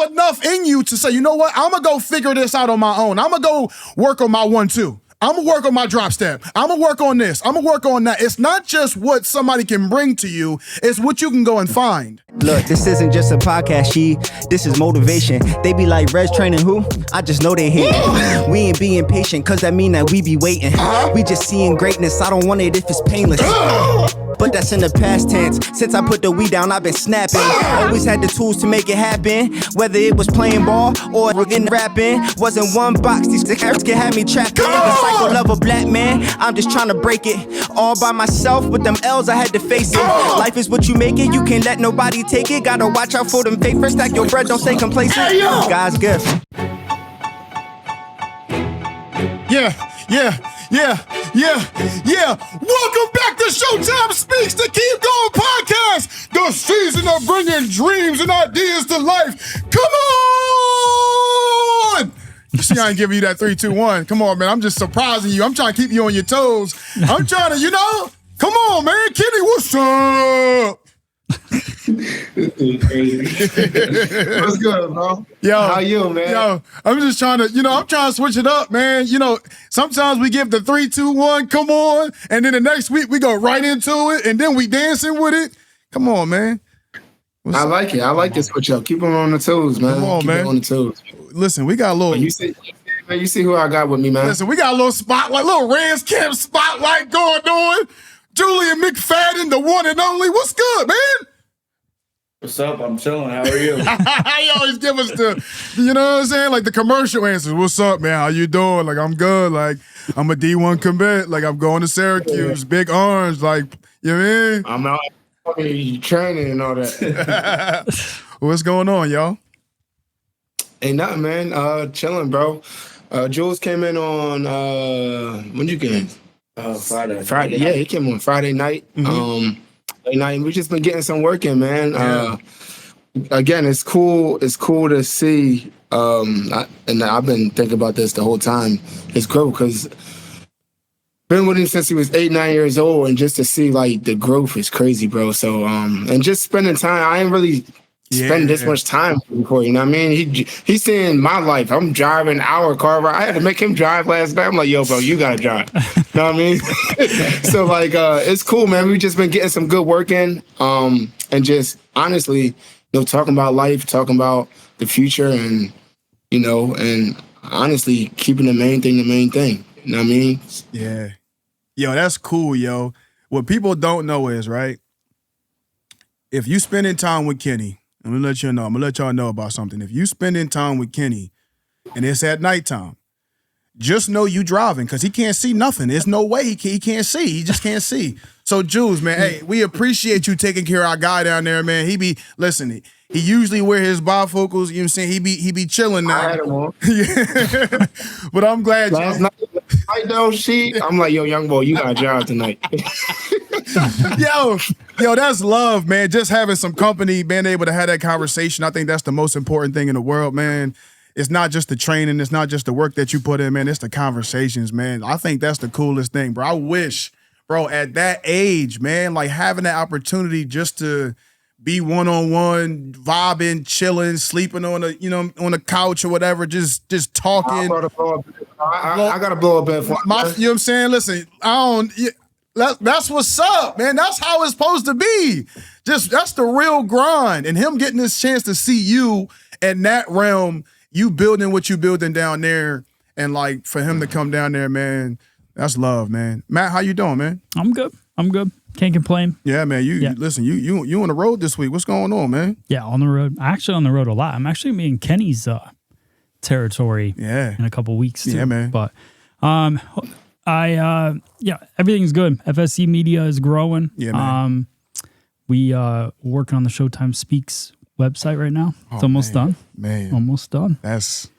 enough in you to say, you know what? I'm going to go figure this out on my own. I'm going to go work on my 1-2. I'm going to work on my drop step. I'm going to work on this. I'm going to work on that. It's not just what somebody can bring to you. It's what you can go and find. Look, this isn't just a podcast, this is motivation. They be like, Rez training who? I just know they hate. We ain't being patient, cause that mean that we be waiting. We just seeing greatness, I don't want it if it's painless. But that's in the past tense. Since I put the weed down, I've been snapping. Always had the tools to make it happen. Whether it was playing ball or getting rapping. Wasn't one box, these carrots can have me trapped in. The cycle of a black man, I'm just trying to break it. All by myself with them L's, I had to face it. Life is what you make it, you can't let nobody take it. Gotta watch out for them fake. First stack your bread, don't stay complacent. God's gift. Yeah. Welcome back to Showtime Speaks, the Keep Going podcast, the season of bringing dreams and ideas to life. Come on! You see, I ain't giving you that 3, 2, 1. Come on, man. I'm just surprising you. I'm trying to keep you on your toes. I'm trying to, come on, man. Kenny, what's up? What's good, bro? Yo, how you, man? Yo, I'm just trying to, I'm trying to switch it up, man. Sometimes we give the 3, 2, 1, come on, and then the next week we go right into it, and then we dancing with it. Come on, man. I like it. I like this switch up. Keep them on the toes, man. Come on, Keep man. them on the toes. Listen, we got a little. You see who I got with me, man. Listen, we got a little spotlight, little Reds Camp spotlight going on. Julian McFadden, the one and only. What's good, man? What's up? I'm chilling. How are you? He always give us the, you know what I'm saying? Like the commercial answers. What's up, man? How you doing? Like, I'm good. Like, I'm a D1 commit. Like, I'm going to Syracuse. Big Orange. Like, you know what I mean? I'm out training and all that. What's going on, y'all? Ain't nothing, man. Chilling, bro. Jules came in on, when you came? Friday. Yeah, he came on Friday night. Mm-hmm. Late night. We just been getting some work in, man. Yeah. Again, it's cool. It's cool to see. And I've been thinking about this the whole time. His growth, because been with him since he was 8, 9 years old, and just to see like the growth is crazy, bro. So and just spending time. I ain't really spend this much time before. You know what I mean? He's seeing my life. I'm driving our car. I had to make him drive last night. I'm like, yo, bro, you gotta drive. You know what I mean? So like, it's cool, man. We just been getting some good work in, and just honestly, talking about life, talking about the future, and and honestly, keeping the main thing. You know what I mean? Yeah. Yo, that's cool, yo. What people don't know is, right, if you spending time with Kenny, I'm gonna let y'all know about something. If you spending time with Kenny and it's at nighttime, just know you driving, because he can't see nothing. There's no way he can't see. He just can't see. So Jules, man, hey, we appreciate you taking care of our guy down there, man. He usually wear his bifocals, you know what I'm saying? He be chilling now. I had him on. Yeah. But I'm glad last night I'm like, yo, young boy, you got a job tonight. Yo, that's love, man. Just having some company, being able to have that conversation. I think that's the most important thing in the world, man. It's not just the training. It's not just the work that you put in, man. It's the conversations, man. I think that's the coolest thing, bro. I wish, bro, at that age, man, like having that opportunity just to be one-on-one, vibing, chilling, sleeping on a couch or whatever, just talking. I gotta blow a bed for you know what I'm saying? Listen, that's what's up, man. That's how it's supposed to be. That's the real grind. And him getting this chance to see you in that realm, you building what you building down there, and like for him to come down there, man, that's love, man. Matt, how you doing, man? I'm good. Can't complain. Yeah, man. Listen, you on the road this week. What's going on, man? Yeah, on the road. Actually on the road a lot. I'm actually gonna be in Kenny's territory in a couple weeks too. Yeah, man. But everything's good. FSC Media is growing. Yeah, man. We working on the Showtime Speaks website right now. It's almost done. Man. Almost done. That's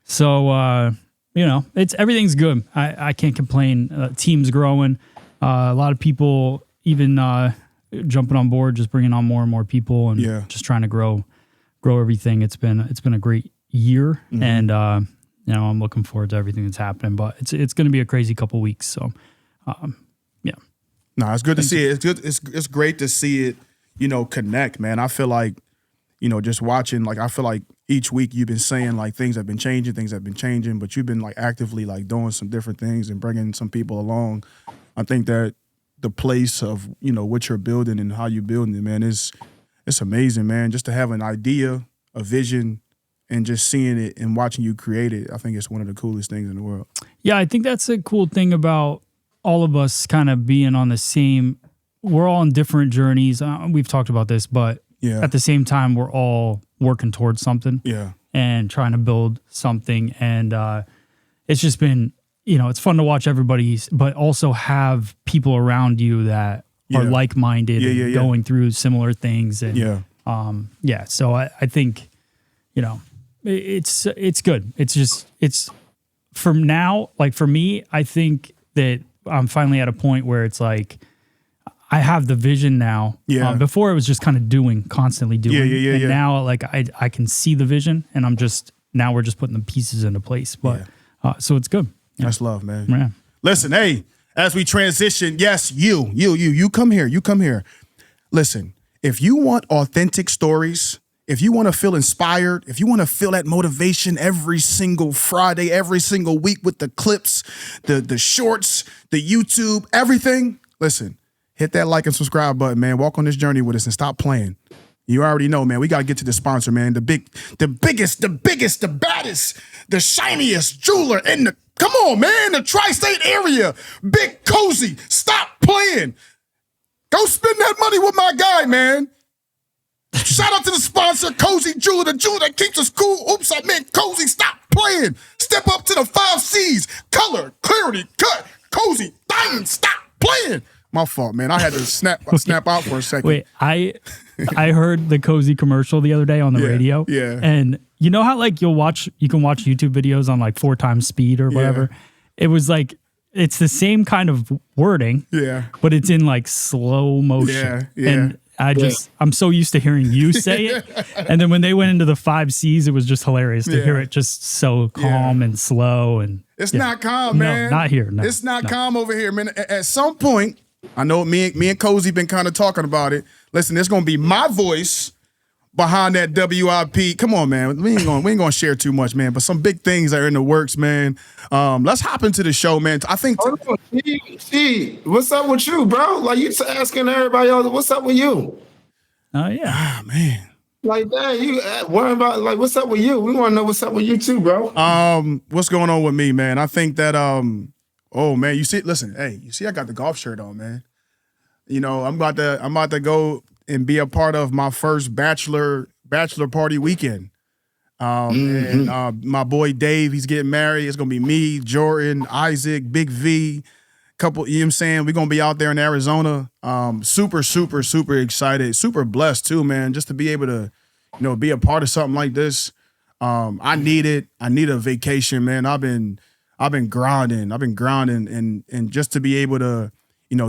so it's everything's good. I can't complain. Team's growing. A lot of people even jumping on board, just bringing on more and more people, and just trying to grow everything. It's been a great year, and I'm looking forward to everything that's happening. But it's going to be a crazy couple weeks. So, No, it's good to see it. It's good. It's great to see it, connect, man. I feel like, just watching, like, I feel like each week you've been saying, like, things have been changing, but you've been, like, actively, like, doing some different things and bringing some people along. I think that the place of, what you're building and how you're building it, man, it's amazing, man. Just to have an idea, a vision, and just seeing it and watching you create it, I think it's one of the coolest things in the world. Yeah, I think that's a cool thing about all of us kind of being on the same, we're all on different journeys. We've talked about this, but at the same time, we're all working towards something and trying to build something. And it's just been, it's fun to watch everybody, but also have people around you that are like-minded and going through similar things. And so I think, it's good. It's from now, like for me, I think that I'm finally at a point where it's like, I have the vision now. Before it was just kind of constantly doing. And now like I can see the vision, and now we're just putting the pieces into place. But so it's good. That's love, man. Yeah. Listen, hey, as we transition, yes, you come here. Listen, if you want authentic stories, if you want to feel inspired, if you want to feel that motivation every single Friday, every single week with the clips, the shorts, the YouTube, everything, listen, hit that like and subscribe button, man. Walk on this journey with us and stop playing. You already know, man. We got to get to the sponsor, man. The biggest, the baddest, the shiniest jeweler in the, come on, man, the tri-state area. Big Cozy. Stop playing. Go spend that money with my guy, man. Shout out to the sponsor, Cozy Jeweler, the jeweler that keeps us cool. Oops, I meant Cozy. Stop playing. Step up to the 5 C's. Color, clarity, cut, Cozy, diamond. Stop playing. My fault, man. I had to snap out for a second. Wait, I heard the Cozy commercial the other day on the radio. Yeah. And you know how like you can watch YouTube videos on like 4 times speed or whatever? It was like, it's the same kind of wording. Yeah. But it's in like slow motion. Yeah. And I'm so used to hearing you say it. And then when they went into the 5 C's, it was just hilarious to hear it just so calm and slow. And it's not calm, man. No, not here. No, it's not calm over here, man. At some point, I know me and Cozy been kind of talking about it. Listen, there's gonna be my voice behind that WIP. Come on, man. We ain't gonna share too much, man. But some big things are in the works, man. Let's hop into the show, man. I think. See, what's up with you, bro? Like you asking everybody else, what's up with you? Oh yeah. Ah, man. Like that, you worry about like what's up with you? We want to know what's up with you too, bro. What's going on with me, man? I think that oh man, you see, listen, hey, you see, I got the golf shirt on, man. I'm about to go and be a part of my first bachelor party weekend. And my boy Dave, he's getting married. It's gonna be me, Jordan, Isaac, Big V, couple. You know what I'm saying? We're gonna be out there in Arizona. Super excited, super blessed too, man. Just to be able to, be a part of something like this. I need it. I need a vacation, man. I've been grinding. And just to be able to,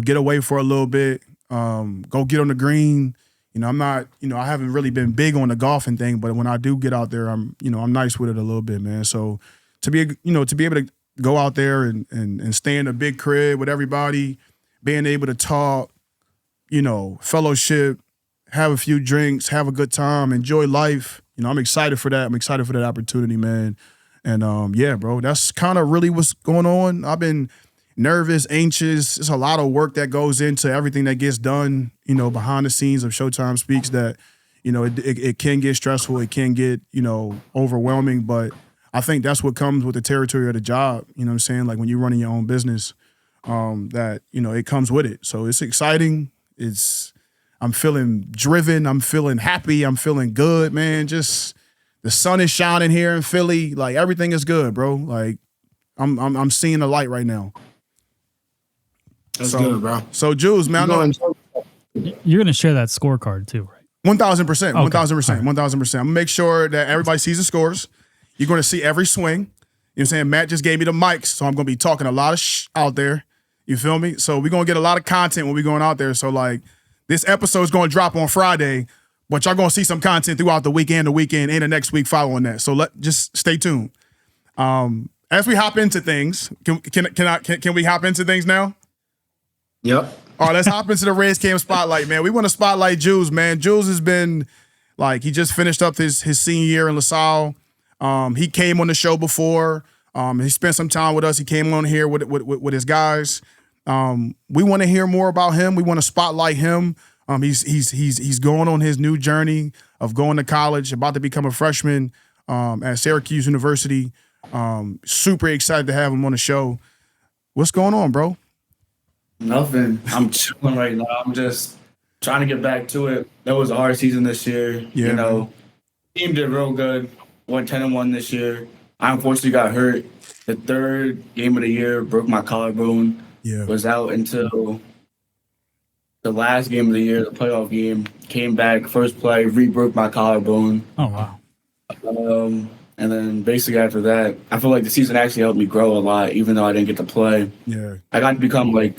get away for a little bit, go get on the green. I'm not, I haven't really been big on the golfing thing, but when I do get out there, I'm nice with it a little bit, man. So to be able to go out there and stay in a big crib with everybody, being able to talk, fellowship, have a few drinks, have a good time, enjoy life. I'm excited for that. I'm excited for that opportunity, man. And yeah, bro, that's kind of really what's going on. I've been nervous, anxious. There's a lot of work that goes into everything that gets done, behind the scenes of Showtime Speaks that, it can get stressful. It can get, overwhelming. But I think that's what comes with the territory of the job. You know what I'm saying? Like when you're running your own business, that, it comes with it. So it's exciting. I'm feeling driven. I'm feeling happy. I'm feeling good, man. Just the sun is shining here in Philly. Like everything is good, bro. Like I'm seeing the light right now. That's good, bro. So, Jules, man, you're going to share that scorecard too, right? 1,000%. 1,000%. 1,000%. I'm going to make sure that everybody sees the scores. You're going to see every swing. You know what I'm saying? Matt just gave me the mics, so I'm going to be talking a lot of out there. You feel me? So we're going to get a lot of content when we're going out there. So, like, this episode is going to drop on Friday, but y'all going to see some content throughout the weekend, and the next week following that. So just stay tuned. As we hop into things, can we hop into things now? Yep. All right, let's hop into the Reds Cam spotlight, man. We want to spotlight Jules, man. Jules has been Like he just finished up his senior year in LaSalle. He came on the show before. He spent some time with us. He came on here with his guys. We want to hear more about him. We want to spotlight him. He's going on his new journey of going to college, about to become a freshman at Syracuse University. Super excited to have him on the show. What's going on, bro? Nothing. I'm chilling right now. I'm just trying to get back to it. That was a hard season this year. Yeah, you know, team did real good. Went 10-1 this year. I unfortunately got hurt. The third game of the year, broke my collarbone. Yeah. Was out until the last game of the year, the playoff game. Came back, first play, re-broke my collarbone. Oh, wow. And then basically after that, I feel like the season actually helped me grow a lot, even though I didn't get to play. Yeah. I got to become like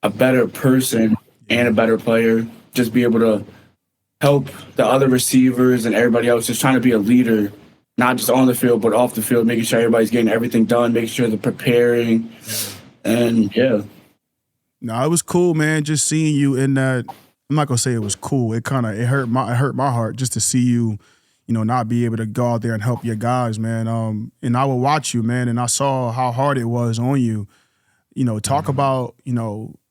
a better person and a better player. Just be able to help the other receivers and everybody else, just trying to be a leader, not just on the field, but off the field, making sure everybody's getting everything done, making sure they're preparing. And yeah. No, it was cool, man. Just seeing you in that. I'm not gonna say it was cool. It hurt my heart just to see you, not be able to go out there and help your guys, man. And I would watch you, man, and I saw how hard it was on you. Talk about,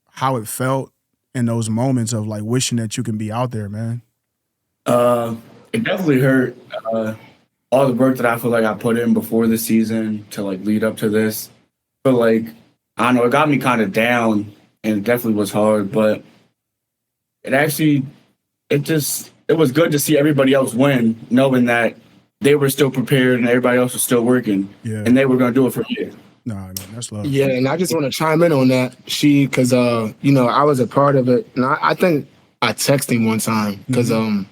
how it felt in those moments of like wishing that you can be out there, man. It definitely hurt. All the work that I feel like I put in before the season to like lead up to this. But like, I don't know, it got me kind of down, and it definitely was hard, but it was good to see everybody else win, knowing that they were still prepared and everybody else was still working, and they were going to do it for you. No, that's love. Yeah, and I just want to chime in on that, because I was a part of it, and I think I texted him one time because it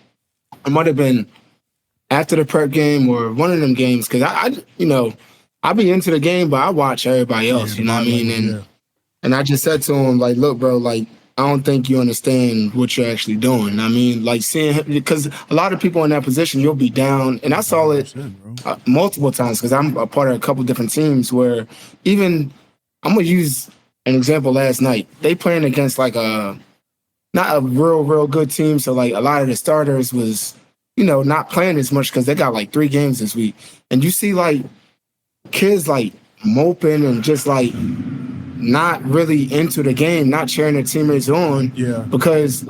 might have been after the prep game or one of them games, because I be into the game, but I watch everybody else. You know what I mean? And I just said to him, like, look, bro, like, I don't think you understand what you're actually doing. I mean, like, seeing him, because a lot of people in that position, you'll be down. And I saw it multiple times, because I'm a part of a couple different teams where even, I'm going to use an example last night. They playing against, like, not a real good team. So, like, a lot of the starters was, not playing as much because they got, like, 3 games this week. And you see, like, kids, like, moping and just, like, not really into the game, not cheering their teammates on, because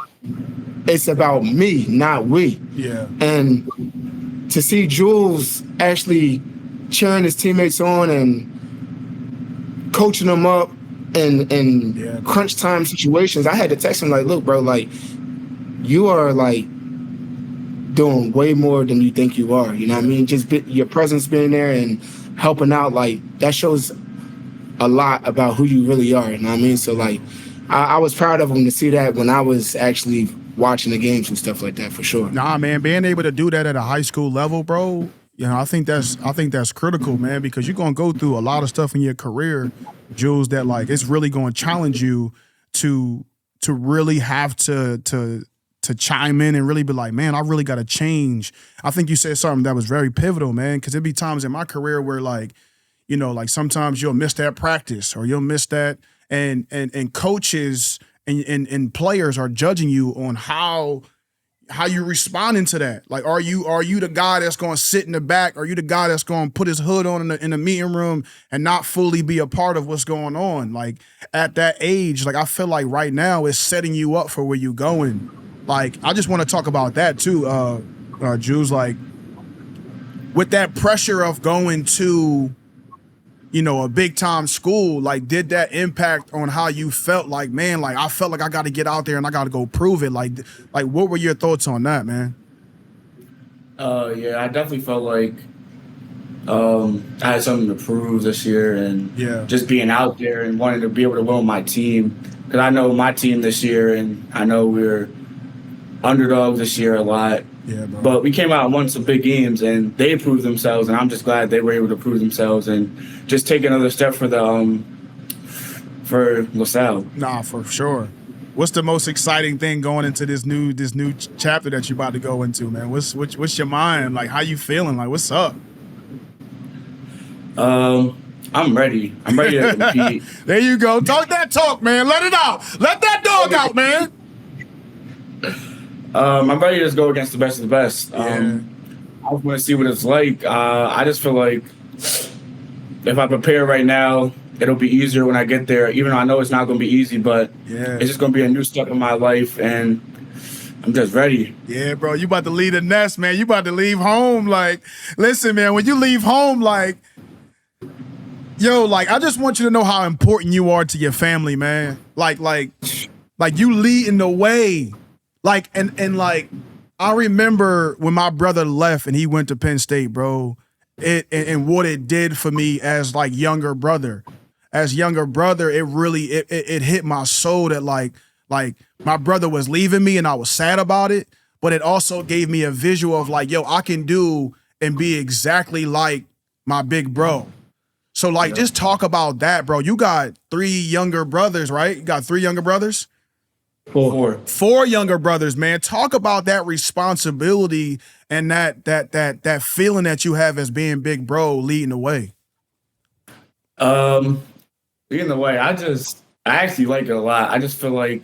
it's about me, not we. Yeah. And to see Jules actually cheering his teammates on and coaching them up in crunch time situations, I had to text him like, look, bro, like, you are like doing way more than you think you are. You know what I mean? Just your presence being there and helping out, like, that shows a lot about who you really are, you know what I mean? So, like, I was proud of him to see that when I was actually watching the games and stuff like that, for sure. Nah, man, being able to do that at a high school level, bro, I think that's critical, man, because you're gonna go through a lot of stuff in your career, Jules, that like it's really gonna challenge you to really have to chime in and really be like, man, I really gotta change. I think you said something that was very pivotal, man, because there'd be times in my career where like, like sometimes you'll miss that practice or you'll miss that, and coaches and players are judging you on how you responding to that. Like, are you the guy that's going to sit in the back? Are you the guy that's going to put his hood on in the meeting room and not fully be a part of what's going on? Like, at that age, like, I feel like right now it's setting you up for where you're going. Like, I just want to talk about that too, Jules. Like, with that pressure of going to, a big time school, like, did that impact on how you felt? Like, man, like, I felt like I got to get out there and I got to go prove it. Like, what were your thoughts on that, man? Yeah, I definitely felt like I had something to prove this year, and just being out there and wanting to be able to win with my team. Because I know my team this year, and I know we're underdogs this year a lot. Yeah, bro. But we came out and won some big games, and they proved themselves, and I'm just glad they were able to prove themselves and just take another step for for LaSalle. Nah, for sure. What's the most exciting thing going into this new chapter that you're about to go into, man? What's your mind? Like, how you feeling? Like, what's up? I'm ready. I'm ready to compete. There you go. Talk that talk, man. Let it out. Let that dog out, man. I'm ready to just go against the best of the best. I want to see what it's like. I just feel like if I prepare right now, it'll be easier when I get there. Even though I know it's not going to be easy, but it's just going to be a new step in my life, and I'm just ready. Yeah, bro, you about to leave the nest, man. You about to leave home. Like, listen, man, when you leave home, like, yo, like, I just want you to know how important you are to your family, man. Like you leading the way. Like, and like, I remember when my brother left and he went to Penn State, bro, and what it did for me as like younger brother. As younger brother, it really, it hit my soul that like my brother was leaving me and I was sad about it, but it also gave me a visual of like, yo, I can do and be exactly like my big bro. So like, just talk about that, bro. You got 3 younger brothers, right? You got 3 younger brothers? 4. 4 younger brothers, man. Talk about that responsibility and that feeling that you have as being big bro leading the way. Leading the way, I actually like it a lot. I just feel like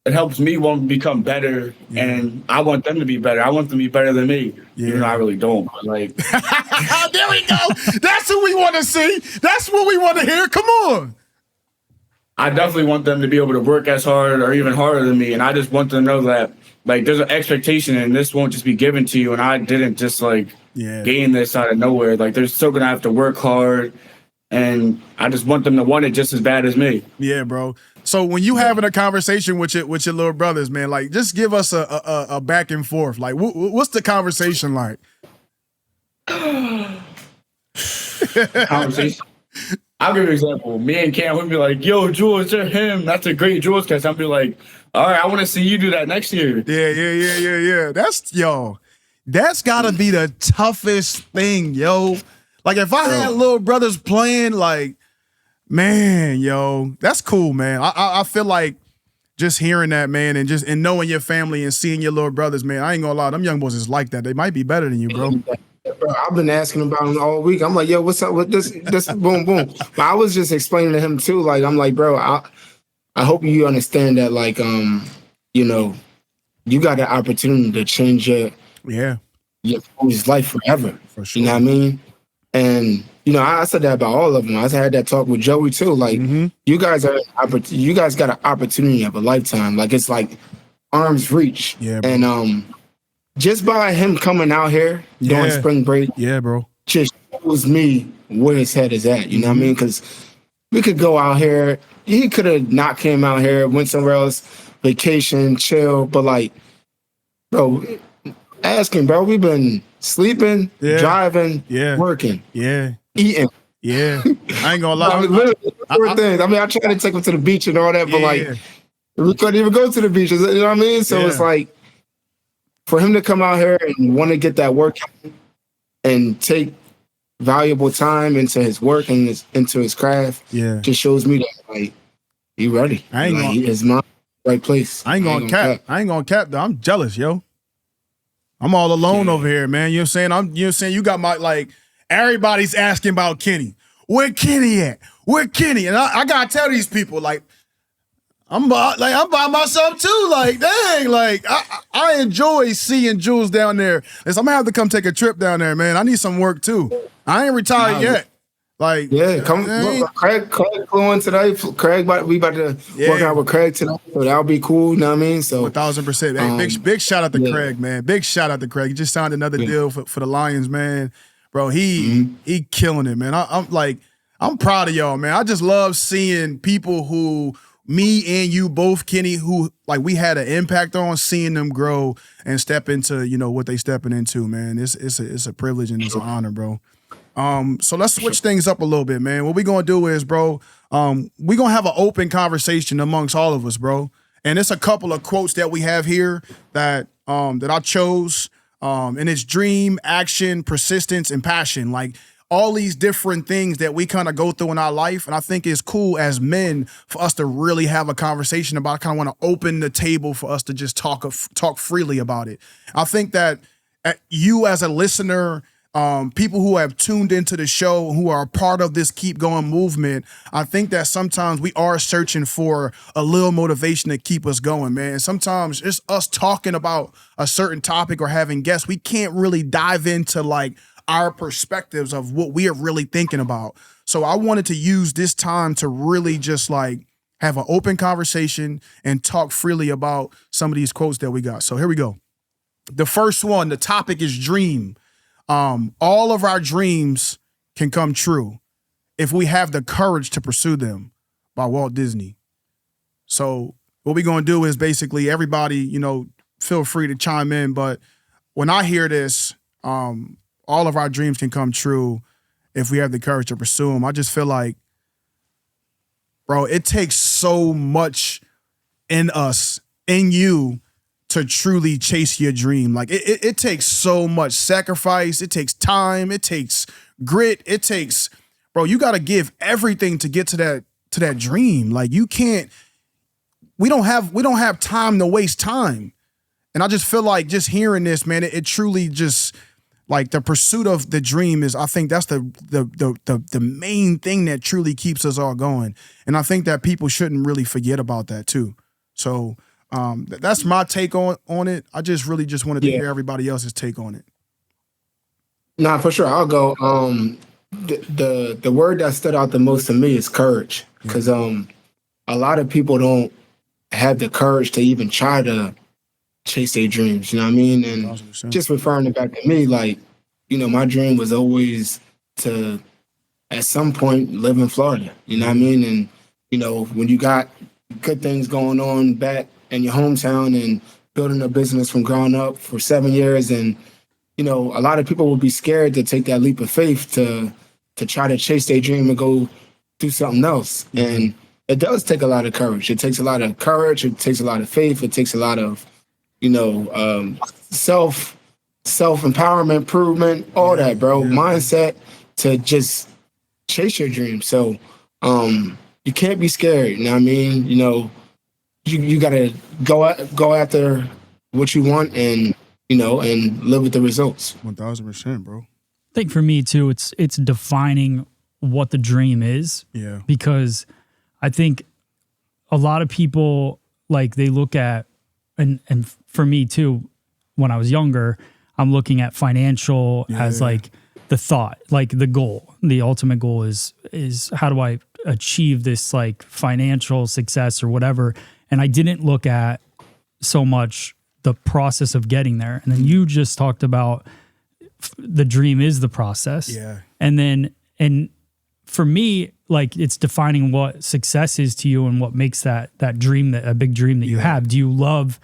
it helps me want to become better, and I want them to be better. I want them to be better than me. Even though I really don't. But like, there we go. That's who we want to see. That's what we want to hear. Come on. I definitely want them to be able to work as hard or even harder than me, and I just want them to know that like there's an expectation, and this won't just be given to you. And I didn't just like gain this out of nowhere. Like they're still gonna have to work hard, and I just want them to want it just as bad as me. Yeah, bro. So when you having a conversation with your little brothers, man, like just give us a back and forth. Like what's the conversation like? Conversation. I'll give you an example. Me and Cam would be like, yo, Jules, you're him. That's a great Jules catch. I'll be like, all right, I want to see you do that next year. Yeah. That's gotta be the toughest thing, yo. Like if I had little brothers playing, like, man, yo, that's cool, man. I feel like just hearing that, man, and knowing your family and seeing your little brothers, man, I ain't gonna lie, them young boys is like that. They might be better than you, bro. Bro, I've been asking about him all week. I'm like, yo, what's up with this boom, boom. But I was just explaining to him too. Like, I'm like, bro, I hope you understand that, like, you know, you got the opportunity to change your family's life forever. For sure. You know what I mean? And you know, I said that about all of them. I had that talk with Joey too. Like, you guys got an opportunity of a lifetime. Like, it's like arm's reach. Yeah, bro. And just by him coming out here during spring break, bro, just shows me where his head is at. You know what I mean? Because we could go out here. He could have not came out here, went somewhere else, vacation, chill. But like, bro, ask him, bro. We've been sleeping, driving, working, eating. Yeah, I ain't gonna lie. I mean, things. I mean, I try to take him to the beach and all that, but like, we couldn't even go to the beach. You know what I mean? So it's like, for him to come out here and want to get that work and take valuable time into his work and into his craft, just shows me that like he ready. I ain't like, his mind right place. I ain't gonna cap though. I'm jealous, yo. I'm all alone over here, man. You know what I'm saying? You got my, like, everybody's asking about Kenny. Where Kenny at? Where Kenny? And I gotta tell these people, like, I'm by myself too. Like, dang, like I enjoy seeing Jules down there. Listen, I'm gonna have to come take a trip down there, man. I need some work too. I ain't retired yet. Like, come. Craig flew in today. Craig, we about to work out with Craig tonight, so that'll be cool. You know what I mean? So 1,000%. Hey, big shout out to Craig, man. Big shout out to Craig. He just signed another deal for the Lions, man. Bro, he killing it, man. I'm proud of y'all, man. I just love seeing people who, me and you both, Kenny, who like we had an impact on, seeing them grow and step into, you know, what they stepping into, man. It's a privilege and it's an honor, bro. So let's switch things up a little bit, man. What we gonna do is, bro, we gonna have an open conversation amongst all of us, bro. And it's a couple of quotes that we have here that I chose. And it's dream, action, persistence, and passion. Like all these different things that we kind of go through in our life. And I think it's cool as men for us to really have a conversation about. I kind of want to open the table for us to just talk freely about it. I think that you as a listener people who have tuned into the show, who are a part of this Keep Going movement, I think that sometimes we are searching for a little motivation to keep us going, man. Sometimes it's us talking about a certain topic or having guests. We can't really dive into like our perspectives of what we are really thinking about. So I wanted to use this time to really just like have an open conversation and talk freely about some of these quotes that we got. So here we go. The first one, the topic is dream. All of our dreams can come true if we have the courage to pursue them, by Walt Disney. So what we're going to do is basically everybody, you know, feel free to chime in. But when I hear this, all of our dreams can come true if we have the courage to pursue them. I just feel like, bro, it takes so much in us, in you, to truly chase your dream. Like it takes so much sacrifice. It takes time. It takes grit. It takes, bro, you got to give everything to get to that dream. Like you can't, we don't have time to waste time. And I just feel like just hearing this, man, it truly just, like the pursuit of the dream is, I think that's the main thing that truly keeps us all going. And I think that people shouldn't really forget about that too. So that's my take on it. I just really just wanted to hear everybody else's take on it. Nah, for sure. I'll go. The word that stood out the most to me is courage. Because a lot of people don't have the courage to even try to chase their dreams, you know what I mean? And 100%. Just referring it back to me, like, you know, my dream was always to, at some point, live in Florida, you know what I mean? And, you know, when you got good things going on back in your hometown and building a business from ground up for 7 years, and, you know, a lot of people would be scared to take that leap of faith to try to chase their dream and go do something else. And it does take a lot of courage. It takes a lot of courage. It takes a lot of faith. It takes a lot of, you know, self-empowerment, improvement, all that, bro. Mindset to just chase your dream. So you can't be scared, you know what I mean? You know, you got to go after what you want and, you know, and live with the results. 1000%, bro. I think for me too, it's defining what the dream is. Yeah. Because I think a lot of people, like, they look at, and for me too, when I was younger, I'm looking at financial as like the thought, like the goal. The ultimate goal is how do I achieve this like financial success or whatever. And I didn't look at so much the process of getting there. And then you just talked about the dream is the process. Yeah. And for me, like, it's defining what success is to you and what makes that dream, that a big dream that you have. Do you love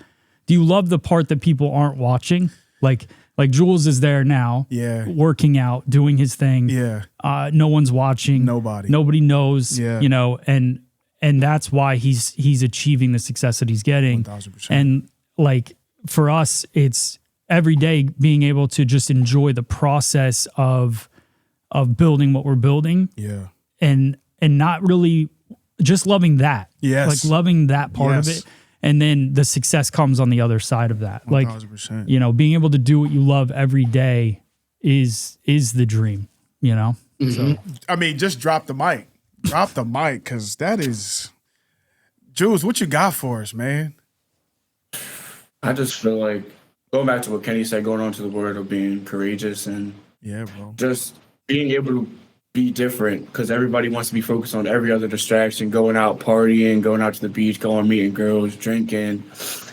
the part that people aren't watching? Like Jules is there now, working out, doing his thing. Yeah. No one's watching. Nobody knows. Yeah. You know, and that's why he's achieving the success that he's getting. 1000%. And like for us, it's every day being able to just enjoy the process of building what we're building. Yeah. And not really just loving that. Yes. Like loving that part of it. And then the success comes on the other side of that. 1000%. Like, you know, being able to do what you love every day is the dream, you know? Mm-hmm. So, I mean, just drop the mic. Drop the mic, because that is... Jules, what you got for us, man? I just feel like, going back to what Kenny said, going on to the word of being courageous and bro, just being able to be different, because everybody wants to be focused on every other distraction, going out partying, going out to the beach, going meeting girls, drinking,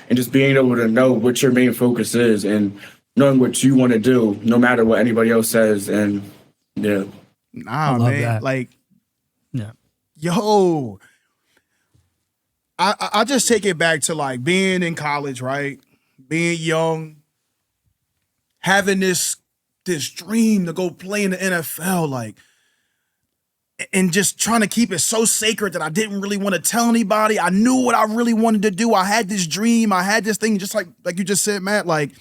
and just being able to know what your main focus is and knowing what you want to do, no matter what anybody else says. And nah, man, that. like, yo, I just take it back to like being in college, right? Being young, having this dream to go play in the NFL, like, and just trying to keep it so sacred that I didn't really want to tell anybody. I knew what I really wanted to do. I had this dream. I had this thing, just like you just said, Matt. Like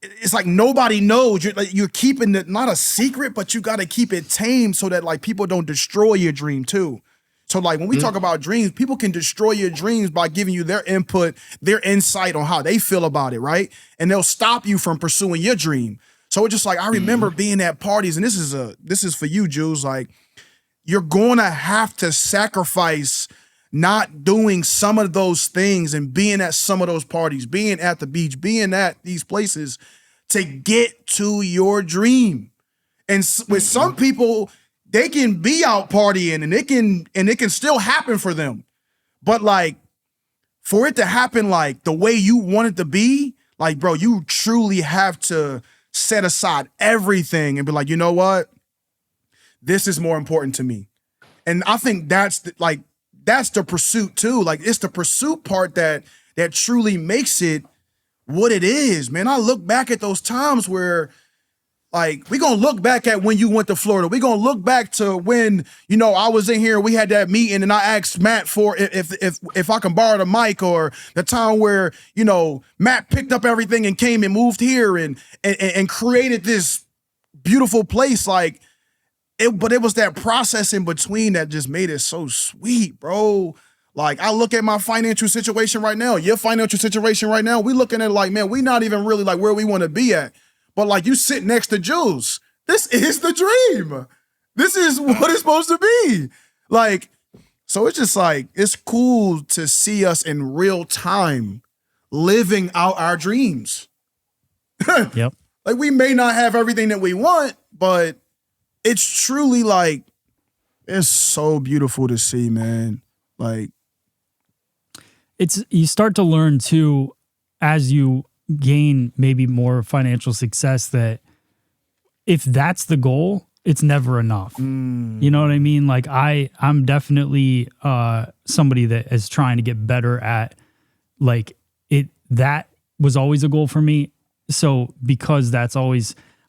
it's like nobody knows. You're keeping it not a secret, but you got to keep it tame so that like people don't destroy your dream too. So like when we talk about dreams, people can destroy your dreams by giving you their input, their insight on how they feel about it, right? And they'll stop you from pursuing your dream. So it's just like, I remember being at parties, and this is for you, Jules. Like, you're going to have to sacrifice not doing some of those things and being at some of those parties, being at the beach, being at these places to get to your dream. And with some people, they can be out partying and it can still happen for them. But like, for it to happen like the way you want it to be, like, bro, you truly have to set aside everything and be like, you know what? This is more important to me. And I think that's the pursuit too. Like, it's the pursuit part that truly makes it what it is, man. I look back at those times where, like, we're going to look back at when you went to Florida. We're going to look back to when, I was in here, we had that meeting and I asked Matt for if I can borrow the mic, or the time where, Matt picked up everything and came and moved here and created this beautiful place. Like, but it was that process in between that just made it so sweet, bro. Like, I look at my financial situation right now, your financial situation right now, we looking at it like, man, we not even really like where we want to be at. But like, you sit next to Jules. This is the dream. This is what it's supposed to be. Like, so it's just like, it's cool to see us in real time living out our dreams. Yep. Like, we may not have everything that we want, but it's truly like, it's so beautiful to see, man. Like, you start to learn too, as you gain maybe more financial success, that if that's the goal, it's never enough. You know what I mean? Like, I'm definitely somebody that is trying to get better at, like, it. That was always a goal for me. So because I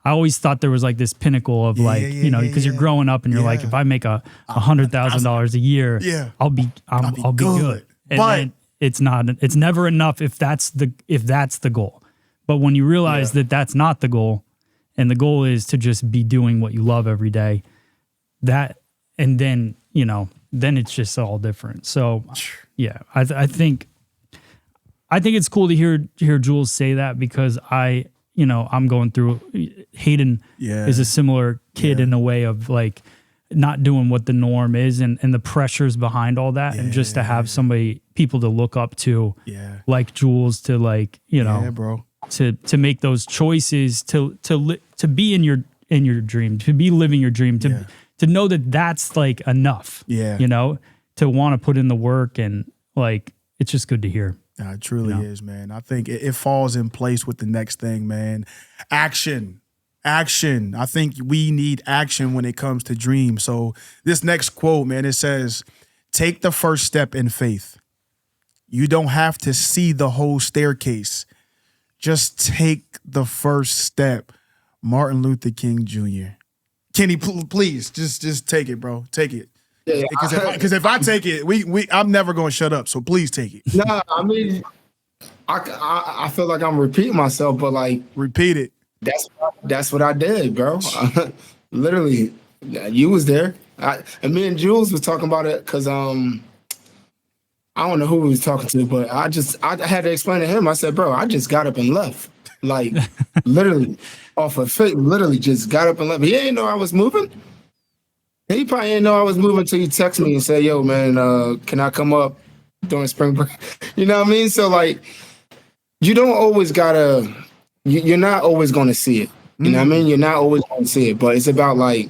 always thought there was like this pinnacle of because you're growing up and you're like, if I make $100,000 a year, I'll be good. And then it's never enough if that's the goal. But when you realize that that's not the goal, and the goal is to just be doing what you love every day, and then it's just all different. So yeah, I think it's cool to hear Jules say that, because I'm going through, Hayden is a similar kid in a way of like not doing what the norm is, and the pressures behind all that. And just to have people to look up to, like Jules, to like, bro, to make those choices, to be in your dream, to be living your dream, to know that that's like enough, to want to put in the work, and like, it's just good to hear. It truly is, man. I think it falls in place with the next thing, man. Action. I think we need action when it comes to dreams. So this next quote, man, it says, take the first step in faith. You don't have to see the whole staircase. Just take the first step. Martin Luther King Jr. Kenny, please, just take it, bro. Take it. Because if I take it, I'm never going to shut up. So please take it. Nah, I mean, I feel like I'm repeating myself, but like, repeat it. That's what I did, bro. Literally, you was there. And me and Jules was talking about it because I don't know who we was talking to, but I had to explain to him. I said, bro, I just got up and left. Like, literally, off of faith, literally just got up and left. He didn't know I was moving. He probably didn't know I was moving until you text me and say, yo, man, can I come up during spring break? You know what I mean? So, like, you don't always gotta, you're not always going to see it. You know what I mean? You're not always going to see it, but it's about, like,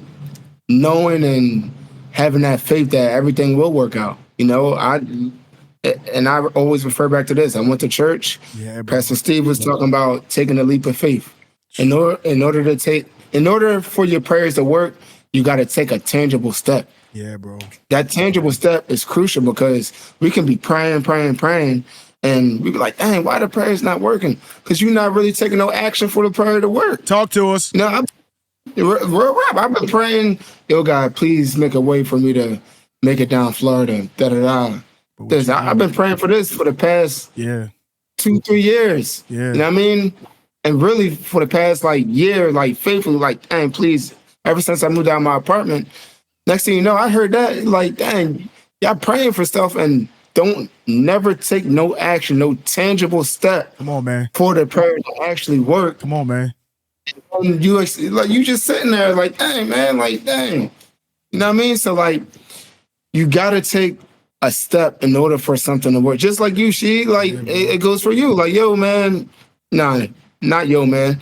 knowing and having that faith that everything will work out. I always refer back to this. I went to church. Yeah, Pastor Steve was talking about taking a leap of faith. In order for your prayers to work, you got to take a tangible step. Yeah, bro. That tangible step is crucial, because we can be praying, and we be like, dang, why the prayer's not working? Because you're not really taking no action for the prayer to work. Talk to us. Real rap. I've been praying, yo, God, please make a way for me to make it down Florida. I've been praying for this for the past 2-3 years. Yeah. You know what I mean? And really for the past year, faithfully, dang, please, ever since I moved out of my apartment, next thing you know, I heard that, dang, y'all praying for stuff and don't never take no action, no tangible step. Come on, man. For the prayer to actually work. Come on, man. and you just sitting there like, dang, man, like, dang. You know what I mean? So like, you got to take a step in order for something to work. Just like you, it goes for you. Like, yo, man, nah, not yo, man.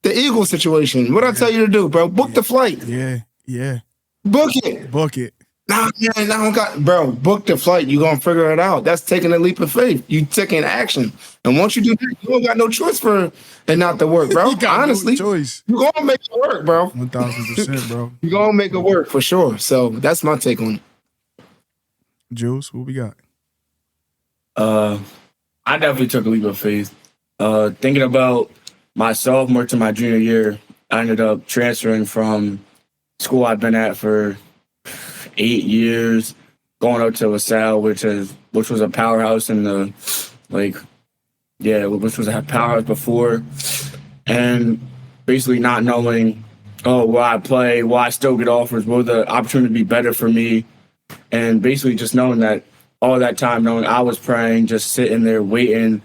The Eagle situation. What I tell you to do, bro? Book the flight. Yeah. Book it. Nah, man, I don't got, bro. Book the flight. You gonna figure it out. That's taking a leap of faith. You taking action, and once you do that, you don't got no choice for it not to work, bro. Honestly, no choice. You gonna make it work, bro. 1000%, bro. You gonna make it work for sure. So that's my take on it. Jules, what we got? I definitely took a leap of faith. Thinking about my sophomore to my junior year, I ended up transferring from school I'd been at for 8 years, going up to LaSalle, which was a powerhouse which was a powerhouse before, and basically not knowing, will I play, will I still get offers, will the opportunity be better for me, and basically just knowing that all that time, knowing I was praying, just sitting there waiting,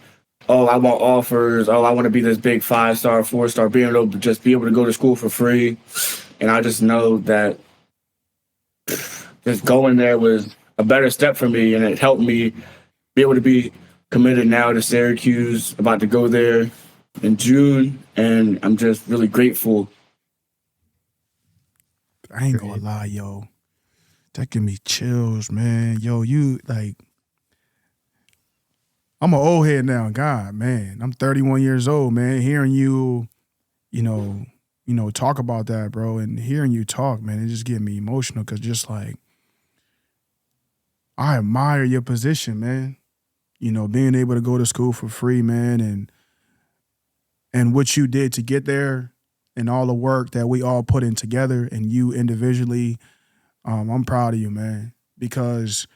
I want offers, I want to be this big 5-star, 4-star, being able to just be able to go to school for free, and I just know that just going there was a better step for me, and it helped me be able to be committed now to Syracuse, about to go there in June, and I'm just really grateful. I ain't gonna lie, yo. That give me chills, man. Yo, you like, I'm an old head now. God, man, I'm 31 years old, man. Hearing you, talk about that, bro, and hearing you talk, man, it just get me emotional because just like, I admire your position, man. Being able to go to school for free, man, and what you did to get there and all the work that we all put in together and you individually, I'm proud of you, man, because,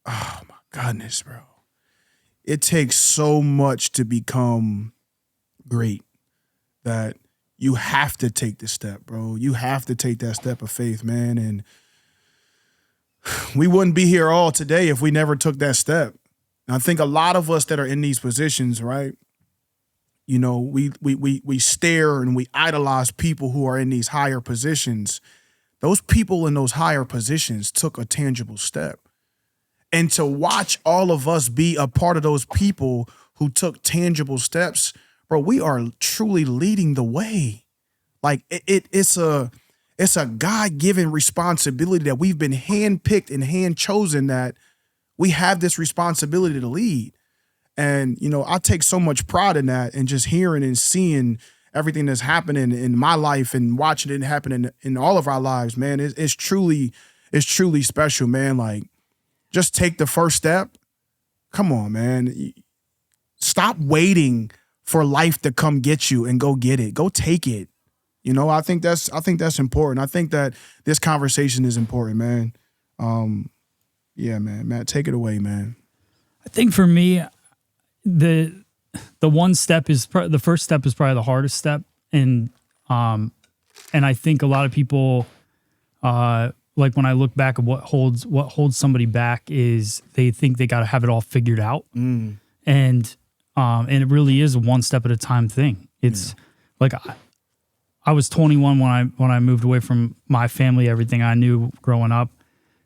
oh my goodness, bro. It takes so much to become great that you have to take the step, bro. You have to take that step of faith, man, and we wouldn't be here all today if we never took that step. And I think a lot of us that are in these positions, right? We stare and we idolize people who are in these higher positions. Those people in those higher positions took a tangible step. And to watch all of us be a part of those people who took tangible steps, bro, we are truly leading the way. Like it's a God-given responsibility that we've been handpicked and hand-chosen, that we have this responsibility to lead. And, I take so much pride in that, and just hearing and seeing everything that's happening in my life and watching it happen in all of our lives, man. It's truly special, man. Like, just take the first step. Come on, man. Stop waiting for life to come get you and go get it. Go take it. I think that's important. I think that this conversation is important, man. Yeah, man. Matt, take it away, man. I think for me, the one step is the first step is probably the hardest step, and I think a lot of people, like when I look back at what holds somebody back is they think they got to have it all figured out, and it really is a one step at a time thing. It's like I was 21 when I moved away from my family, everything I knew growing up,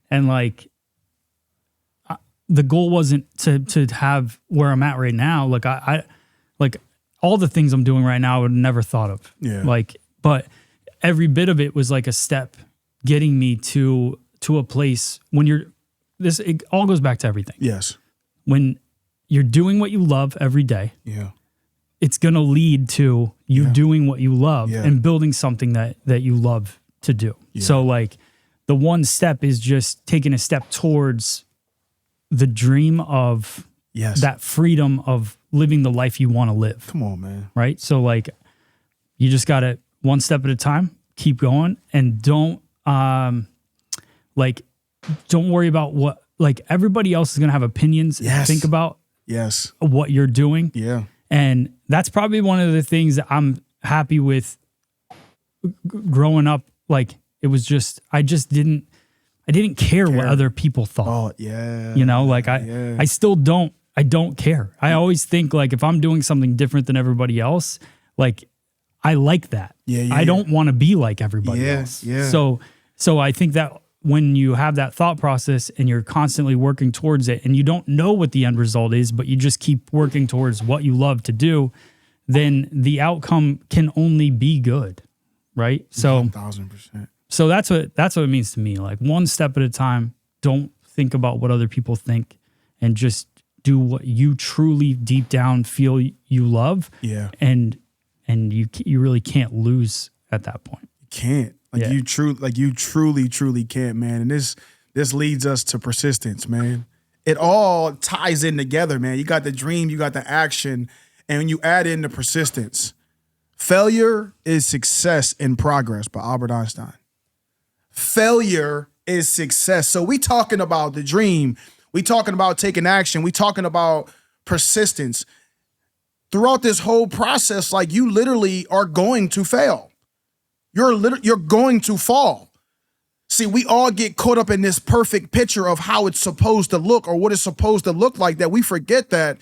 and like the goal wasn't to have where I'm at right now. Like I like all the things I'm doing right now I would have never thought of. Yeah. Like, but every bit of it was like a step getting me to a place when it all goes back to everything. Yes. When you're doing what you love every day. Yeah. It's going to lead to you doing what you love and building something that you love to do. Yeah. So like the one step is just taking a step towards the dream of that freedom of living the life you want to live. Come on, man. Right? So like you just got to one step at a time, keep going, and don't worry about what, like, everybody else is going to have opinions. Yes. Think about what you're doing. Yeah. And that's probably one of the things that I'm happy with growing up. Like, it was just, I didn't care what other people thought. Oh, yeah. I still don't care. I always think like if I'm doing something different than everybody else, like I like that. I don't want to be like everybody else. Yeah. So I think that when you have that thought process and you're constantly working towards it and you don't know what the end result is, but you just keep working towards what you love to do, then the outcome can only be good. Right. So 1,000%. So that's what it means to me. Like one step at a time. Don't think about what other people think and just do what you truly deep down feel you love. Yeah. And you really can't lose at that point. You can't. You truly can't, man. And this leads us to persistence, man. It all ties in together, man. You got the dream, you got the action, and when you add in the persistence, failure is success in progress by Albert Einstein. Failure is success. So we talking about the dream. We talking about taking action. We talking about persistence. Throughout this whole process, like you literally are going to fail. You're going to fall. See, we all get caught up in this perfect picture of how it's supposed to look or what it's supposed to look like, that we forget that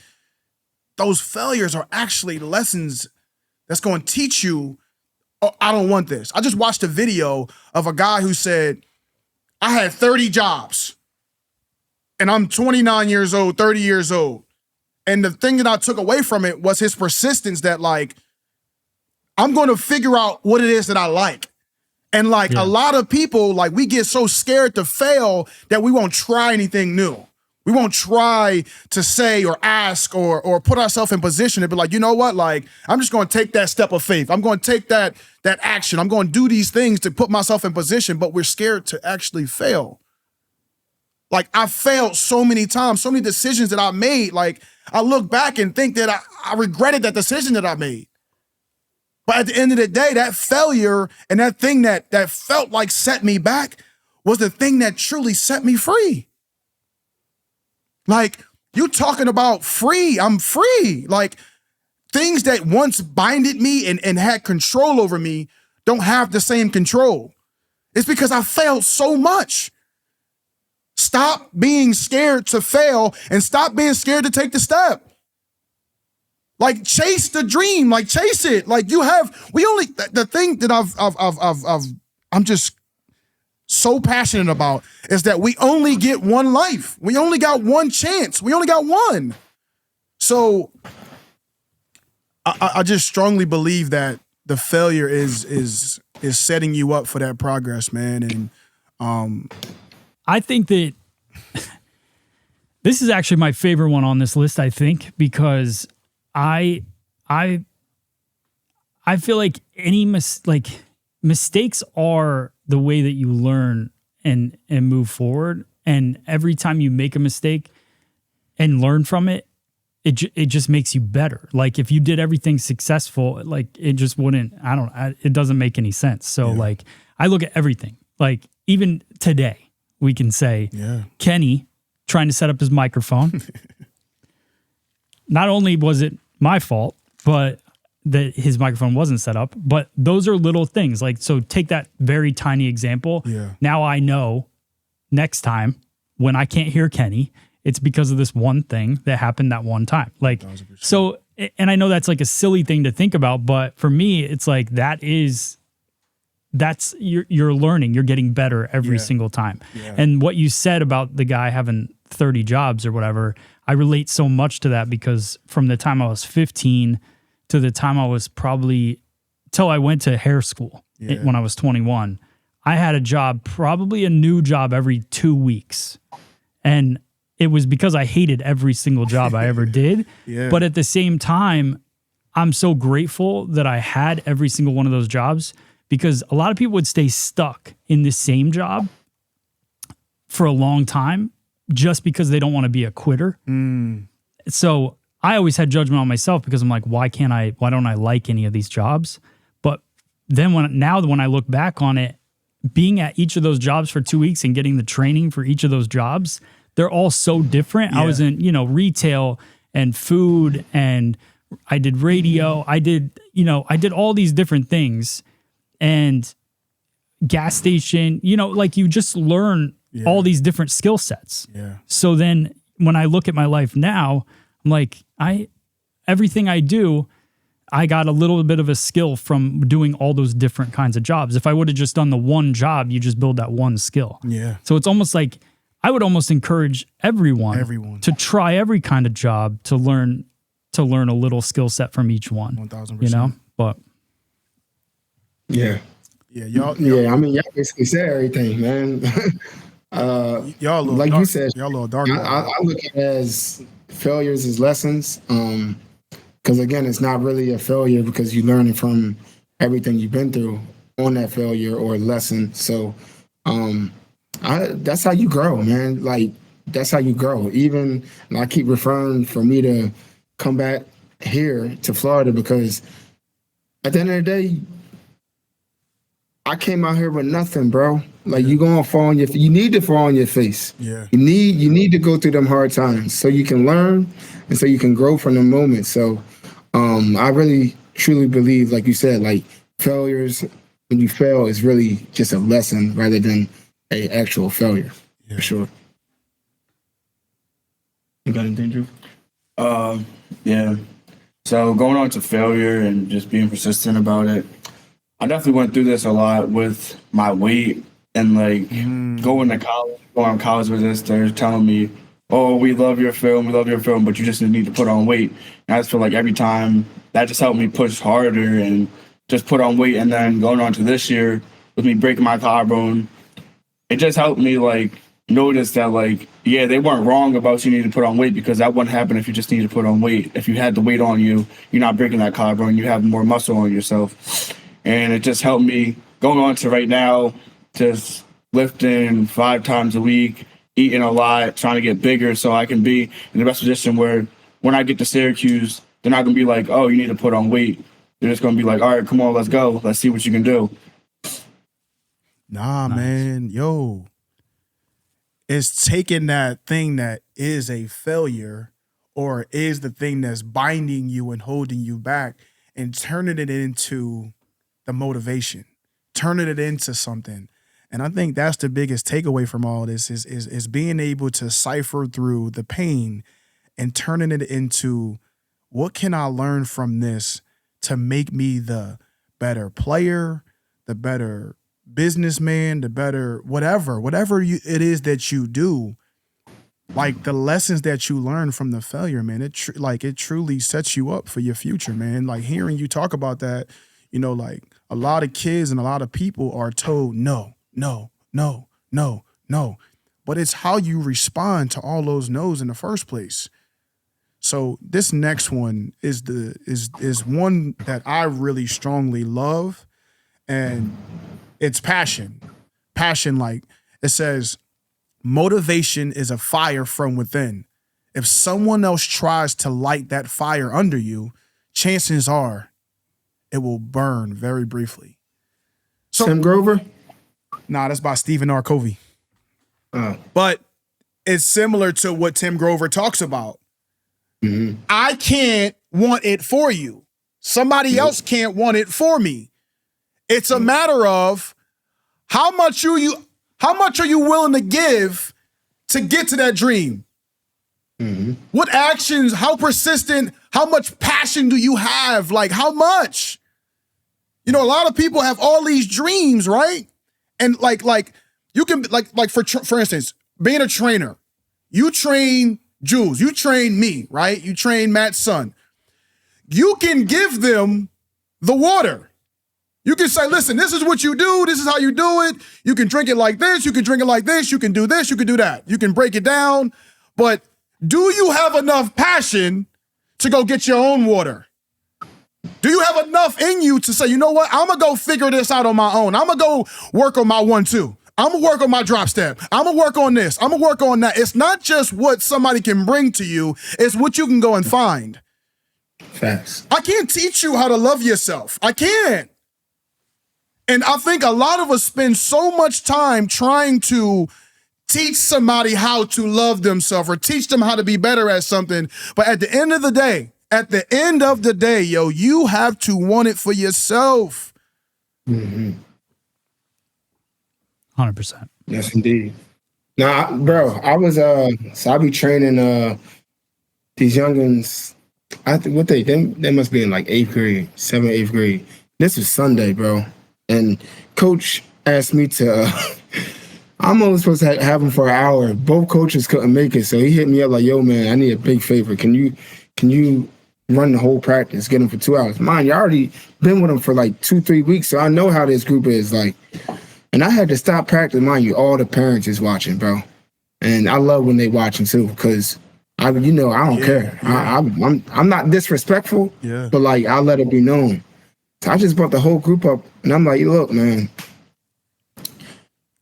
those failures are actually lessons that's going to teach you, oh, I don't want this. I just watched a video of a guy who said, I had 30 jobs and I'm 29 years old, 30 years old. And the thing that I took away from it was his persistence that like, I'm going to figure out what it is that I like. And like a lot of people, like we get so scared to fail that we won't try anything new. We won't try to say or ask or put ourselves in position to be like, you know what? Like, I'm just going to take that step of faith. I'm going to take that action. I'm going to do these things to put myself in position, but we're scared to actually fail. Like I failed so many times, so many decisions that I made. Like I look back and think that I regretted that decision that I made. But at the end of the day, that failure and that thing that felt like set me back was the thing that truly set me free. Like, you talking about free, I'm free. Like, things that once binded me and had control over me don't have the same control. It's because I failed so much. Stop being scared to fail and stop being scared to take the step. Like chase the dream, like chase it. Like the thing that I'm just so passionate about is that we only get one life. We only got one chance. We only got one. So I just strongly believe that the failure is setting you up for that progress, man. And I think that this is actually my favorite one on this list, I think, because I feel like mistakes are the way that you learn and move forward. And every time you make a mistake and learn from it, it just makes you better. Like if you did everything successful, like it just wouldn't, it doesn't make any sense. So like I look at everything, like even today we can say Kenny trying to set up his microphone. Not only was it my fault, but that his microphone wasn't set up, but those are little things. Like, so take that very tiny example. Yeah. Now I know next time when I can't hear Kenny, it's because of this one thing that happened that one time. Like, 1,000%. So, and I know that's like a silly thing to think about, but for me, it's like, you're learning, you're getting better every single time. Yeah. And what you said about the guy having 30 jobs or whatever, I relate so much to that because from the time I was 15 to the time I was probably till I went to hair school when I was 21, I had a job, probably a new job every 2 weeks. And it was because I hated every single job I ever did. But at the same time, I'm so grateful that I had every single one of those jobs because a lot of people would stay stuck in the same job for a long time just because they don't want to be a quitter. So I always had judgment on myself because I'm like, why don't I like any of these jobs? But then when I look back on it, being at each of those jobs for 2 weeks and getting the training for each of those jobs, they're all so different. I was in, retail and food and I did radio. I did all these different things and gas station, like you just learn all these different skill sets. So then when I look at my life now, I'm like, everything I do, I got a little bit of a skill from doing all those different kinds of jobs. If I would have just done the one job, you just build that one skill. Yeah. So it's almost like I would almost encourage everyone to try every kind of job to learn a little skill set from each one. 1000%. You know, but Yeah. Yeah, y'all. Yeah, I mean, y'all basically said everything, man. Y'all a little like dark, you said, y'all a little dark. I look at it as failures as lessons. Because again, it's not really a failure because you're learning from everything you've been through on that failure or lesson. So that's how you grow, man. Like, that's how you grow. Even, and I keep referring for me to come back here to Florida because at the end of the day, I came out here with nothing, bro. Like, you gonna fall on you need to fall on your face. Yeah. You need to go through them hard times so you can learn and so you can grow from the moment. So I really truly believe, like you said, like failures, when you fail, is really just a lesson rather than a actual failure. Yeah. For sure. You got anything, Drew? Yeah. So going on to failure and just being persistent about it, I definitely went through this a lot with my weight and like going on college with this. They're telling me, "Oh, we love your film, but you just need to put on weight." And I just feel like every time that just helped me push harder and just put on weight. And then going on to this year with me breaking my collarbone, it just helped me like notice that like, yeah, they weren't wrong about you need to put on weight because that wouldn't happen if you just need to put on weight. If you had the weight on you, you're not breaking that collarbone, you have more muscle on yourself. And it just helped me going on to right now, just lifting 5 times a week, eating a lot, trying to get bigger so I can be in the best position where when I get to Syracuse, they're not going to be like, "Oh, you need to put on weight." They're just going to be like, "All right, come on, let's go. Let's see what you can do." Nah, man. Yo. It's taking that thing that is a failure or is the thing that's binding you and holding you back and turning it into the motivation, turning it into something. And I think that's the biggest takeaway from all this is being able to cipher through the pain and turning it into what can I learn from this to make me the better player, the better businessman, the better whatever it is that you do. Like the lessons that you learn from the failure, man, it truly sets you up for your future, man. Like hearing you talk about that, you know, like a lot of kids and a lot of people are told no. But it's how you respond to all those no's in the first place. So this next one is one that I really strongly love, and it's passion. Passion, like it says, motivation is a fire from within. If someone else tries to light that fire under you, chances are it will burn very briefly. So, Tim Grover? Nah, that's by Stephen R. Covey. But it's similar to what Tim Grover talks about. Mm-hmm. I can't want it for you. Somebody else can't want it for me. It's a matter of how much are you willing to give to get to that dream? Mm-hmm. What actions, how persistent, how much passion do you have? Like how much? You know, a lot of people have all these dreams, right? And like you can like for instance, being a trainer, you train Jules, you train me, right? You train Matt's son. You can give them the water. You can say, listen, this is what you do. This is how you do it. You can drink it like this. You can drink it like this. You can do this. You can do that. You can break it down. But do you have enough passion to go get your own water? Do you have enough in you to say, you know what? I'm going to go figure this out on my own. I'm going to go work on my 1-2. I'm going to work on my drop step. I'm going to work on this. I'm going to work on that. It's not just what somebody can bring to you. It's what you can go and find. Facts. I can't teach you how to love yourself. I can't. And I think a lot of us spend so much time trying to teach somebody how to love themselves or teach them how to be better at something. But at the end of the day, yo, you have to want it for yourself. Mm-hmm. 100%. Yes, indeed. Now, bro, I was so I be training these youngins I think they must be in like 8th grade, 7th, 8th grade. This was Sunday, bro. And coach asked me to, I'm only supposed to have him for an hour. Both coaches couldn't make it. So he hit me up like, yo, man, I need a big favor. Can you run the whole practice, get him for 2 hours? Mind you, I already been with him for like 2-3 weeks. So I know how this group is like. And I had to stop practice. Mind you, all the parents is watching, bro. And I love when they watching too, because I don't care. Yeah. I'm not disrespectful, but like I let it be known. So I just brought the whole group up, and I'm like, look, man,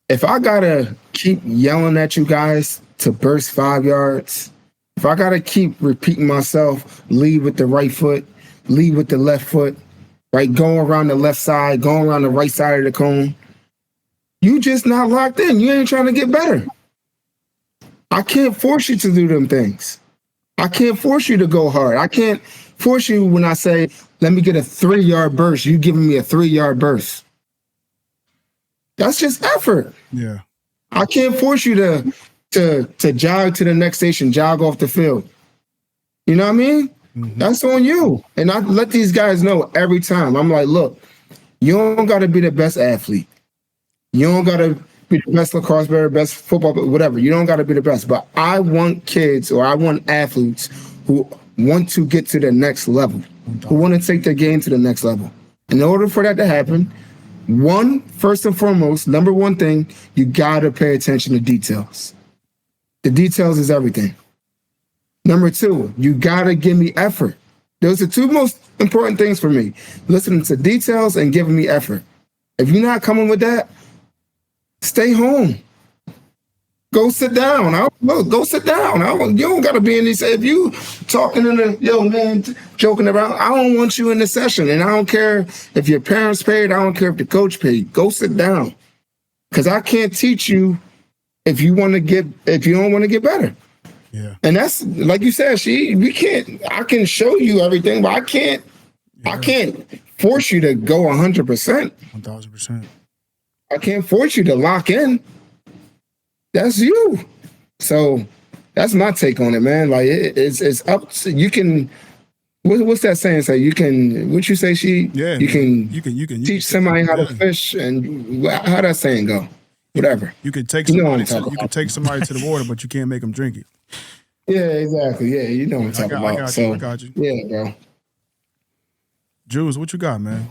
if I gotta keep yelling at you guys to burst 5 yards, if I gotta keep repeating myself, lead with the right foot, lead with the left foot, right, going around the left side, going around the right side of the cone, you just not locked in. You ain't trying to get better. I can't force you to do them things. I can't force you to go hard. I can't force you when I say, let me get a 3-yard burst. You giving me a 3-yard burst. That's just effort. Yeah. I can't force you to jog to the next station, jog off the field. You know what I mean? Mm-hmm. That's on you. And I let these guys know every time. I'm like, look, you don't got to be the best athlete. You don't got to be the best lacrosse player, best football, whatever. You don't got to be the best. But I want kids, or I want athletes who want to get to the next level, who want to take their game to the next level. In order for that to happen, first and foremost, number one thing, you got to pay attention to details. The details is everything. Number two, you got to give me effort. Those are two most important things for me. Listening to details and giving me effort. If you're not coming with that, stay home. Go sit down. Go sit down. You don't got to be in these. If you talking in the, yo, man, joking around, I don't want you in the session. And I don't care if your parents paid. I don't care if the coach paid. Go sit down. Because I can't teach you if you don't want to get better. Yeah. And that's, like you said, I can show you everything, but I can't force you to go 100%. 1,000%. I can't force you to lock in. That's you. So that's my take on it, man. Like it's up to, you can, what's that saying? Say you can, what you say, you can teach somebody how to fish, and how that saying go? Whatever. You can take somebody to the water, but you can't make them drink it. Yeah, exactly. Yeah, you know what I'm talking about. I got you. Yeah, bro. Jules, what you got, man?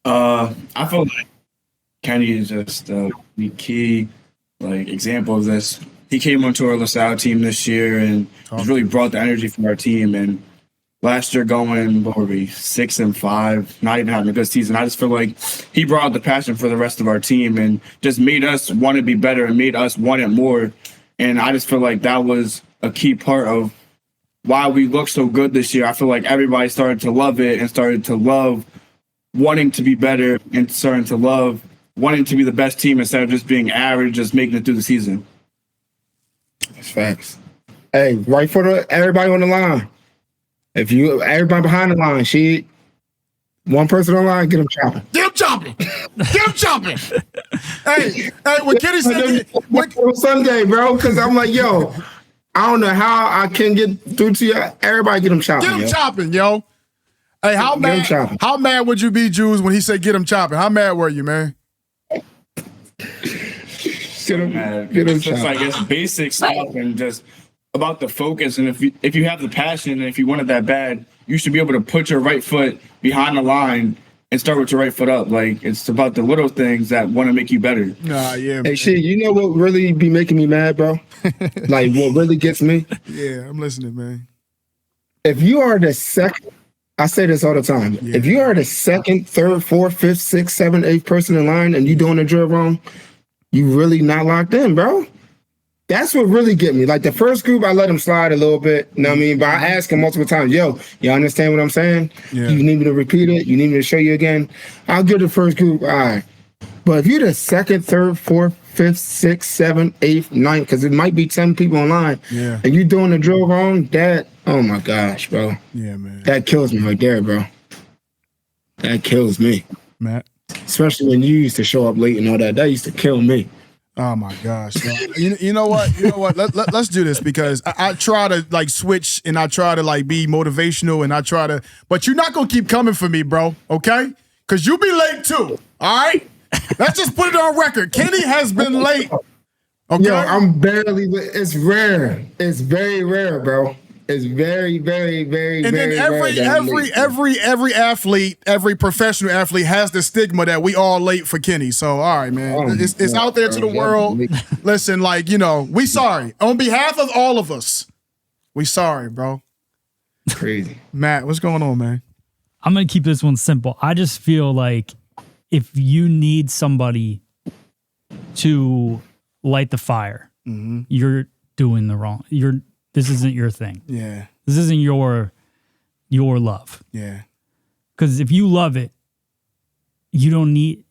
I feel like Kenny is just the key example of this. He came onto our LaSalle team this year and really brought the energy from our team. And last year going, 6-5, not even having a good season. I just feel like he brought the passion for the rest of our team and just made us want to be better and made us want it more. And I just feel like that was a key part of why we look so good this year. I feel like everybody started to love it and started to love wanting to be better and starting to love wanting to be the best team instead of just being average, just making it through the season. That's facts. Hey, right for everybody on the line. Everybody behind the line, one person on the line, get them chopping. Get them chopping. Get them chopping. Hey, when Kenny said on Sunday, bro, because I'm like, yo, I don't know how I can get through to you. Everybody get them chopping. Get them chopping, yo. Hey, how mad would you be, Jules, when he said get them chopping? How mad were you, man? Get them it's just like it's basic stuff and just about the focus. And if you have the passion and if you want it that bad, you should be able to put your right foot behind the line and start with your right foot up. Like, it's about the little things that want to make you better. Nah, yeah. Hey, shit, you know what really be making me mad, bro? Like, what really gets me? Yeah, I'm listening, man. If you are the second, I say this all the time. Yeah. If you are the second, third, fourth, fifth, sixth, seventh, eighth person in line and you doing the drill wrong, you really not locked in, bro. That's what really get me. Like the first group, I let them slide a little bit. You know what I mean? But I ask them multiple times, yo, you understand what I'm saying? Yeah. You need me to repeat it? You need me to show you again? I'll give the first group, all right. But if you're the second, third, fourth, fifth, sixth, seventh, eighth, ninth, because it might be 10 people in line, and you're doing the drill wrong, oh my gosh, bro. Yeah, man. That kills me right there, bro. That kills me. Matt? Especially when you used to show up late and all that. That used to kill me. Oh my gosh! You know what? Let's do this because I try to like switch and I try to like be motivational and I try to, but you're not gonna keep coming for me, bro. Okay? Because you be late too. All right? Let's just put it on record. Kenny has been late. Okay? Yo, I'm barely. It's rare. It's very rare, bro. It's very, very, very, and very then rare. every athlete, every professional athlete has the stigma that we all late for Kenny. So all right, man, it's out there to the world. Listen, like we sorry on behalf of all of us. We sorry, bro. Crazy, Matt. What's going on, man? I'm gonna keep this one simple. I just feel like if you need somebody to light the fire, you're doing the wrong. This isn't your thing. Yeah. This isn't your love. Yeah. Because if you love it, you don't need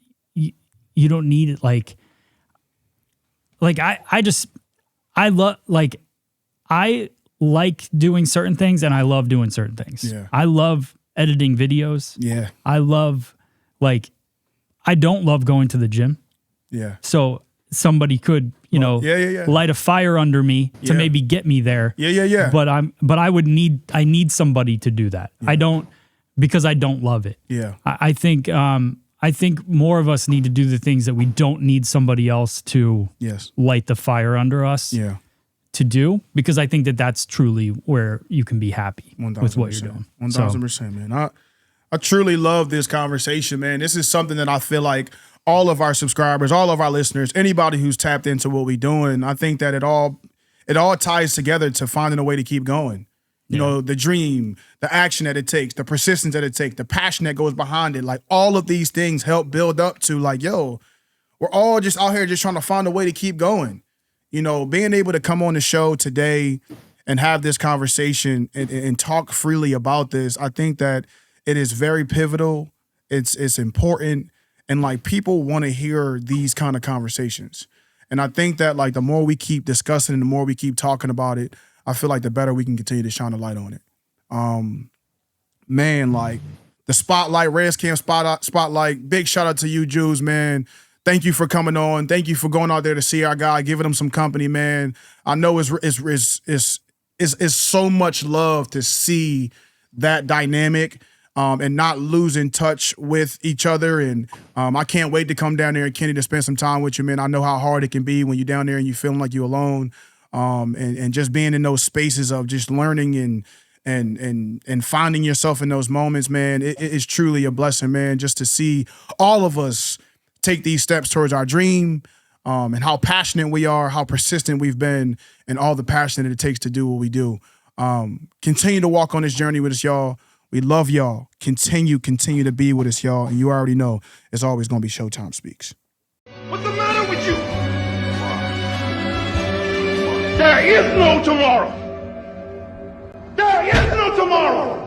it like I like doing certain things and I love doing certain things. Yeah. I love editing videos. Yeah. I love I don't love going to the gym. Yeah. So somebody could, light a fire under me to maybe get me there. Yeah. But I need somebody to do that. Yeah. I don't, because I don't love it. Yeah. I think more of us need to do the things that we don't need somebody else to light the fire under us to do, because I think that that's truly where you can be happy with what you're doing. 1000%, man. I truly love this conversation, man. This is something that I feel like all of our subscribers, all of our listeners, anybody who's tapped into what we're doing, I think that it all ties together to finding a way to keep going. You know, the dream, the action that it takes, the persistence that it takes, the passion that goes behind it. Like all of these things help build up to like, yo, we're all just out here just trying to find a way to keep going. You know, being able to come on the show today and have this conversation and talk freely about this, I think that it is very pivotal. It's important. And like people want to hear these kind of conversations. And I think that like the more we keep discussing and the more we keep talking about it, I feel like the better we can continue to shine a light on it. Man, like the spotlight, Reds Camp spotlight, big shout out to you, Jules, man. Thank you for coming on. Thank you for going out there to see our guy, giving him some company, man. I know it's so much love to see that dynamic. And not losing touch with each other. And I can't wait to come down there and Kenny to spend some time with you, man. I know how hard it can be when you're down there and you feeling like you're alone. And just being in those spaces of just learning and finding yourself in those moments, man, it is truly a blessing, man, just to see all of us take these steps towards our dream, and how passionate we are, how persistent we've been, and all the passion that it takes to do what we do. Continue to walk on this journey with us, y'all. We love y'all. Continue to be with us, y'all. And you already know it's always going to be Showtime Speaks. What's the matter with you? There is no tomorrow. There is no tomorrow.